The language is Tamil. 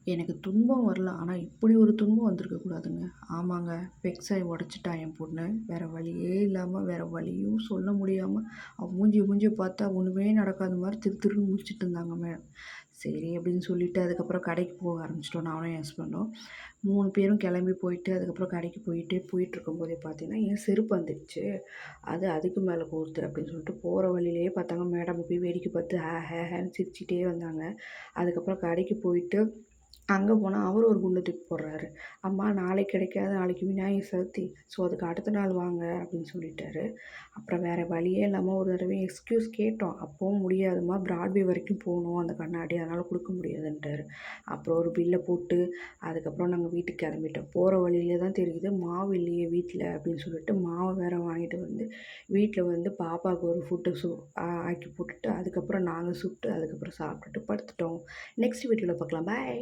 எனக்கு துன்பம் வரல. ஆனா, இப்படி ஒரு துன்பம் வந்திருக்க கூடாதுங்க. ஆமாங்க, வெக்ஸ் ஆயி உடைச்சுட்டா என் பொண்ணு. வேற வழியே இல்லாம, வேற வழியும் சொல்ல முடியாம, அவ மூஞ்சிய பார்த்தா ஒண்ணுமே நடக்காத மாரி திரு திருன்னு முழிச்சுட்டு இருந்தாங்க மேடம். சரி அப்படின்னு சொல்லிட்டு அதுக்கப்புறம் கடைக்கு போக ஆரம்பிச்சுட்டோம் நானும் என் ஹஸ்பண்டும். 3 பேரும் கிளம்பி போயிட்டு, அதுக்கப்புறம் கடைக்கு போயிட்டுருக்கும்போதே பார்த்தீங்கன்னா, என் செருப்பு வந்துடுச்சு. அதுக்கு மேல போகுது அப்படின்னு சொல்லிட்டு போற வழியிலேயே பார்த்தாங்க மேடம் போய் வேடிக்கை பார்த்து ஹேன்னு சிரிச்சுட்டே வந்தாங்க. அதுக்கப்புறம் கடைக்கு போயிட்டு அங்க போனா அவரு ஒரு குண்ட தூக்கி போடுறாரு. "அம்மா நாளைக்கு கிடைக்காது, நாளைக்கு விநாயகர் சதுர்த்தி. ஸோ அதுக்கு அடுத்த நாள் வாங்க" அப்படின்னு சொல்லிட்டாரு. அப்புறம் வேற வழியே இல்லாம ஒரு தடவை எக்ஸ்கியூஸ் கேட்டோம். அப்பவும் முடியாதும்மா பிராட்வே வரைக்கும் போணும் அந்த கண்ணாடி, அதனால குடுக்க முடியாதுன்ட்டாரு. அப்புறம் ஒரு பில்ல போட்டு, அதுக்கப்புறம் நாங்க வீட்டுக்கு கிளம்பிட்டோம். போற வழியில தான் தெரியுது மாவு இல்லையே வீட்ல அப்படின்னு சொல்லிட்டு மாவ வேற வாங்கிட்டு வந்து, வீட்ல வந்து பாப்பாவுக்கு ஒரு ஃபுட்ட ஆக்கி போட்டுட்டு, அதுக்கப்புறம் நாங்க சுட்டு, அதுக்கப்புறம் சாப்பிட்டுட்டு படுத்துட்டோம். நெக்ஸ்ட் வீடியோல பார்க்கலாம். பாய்.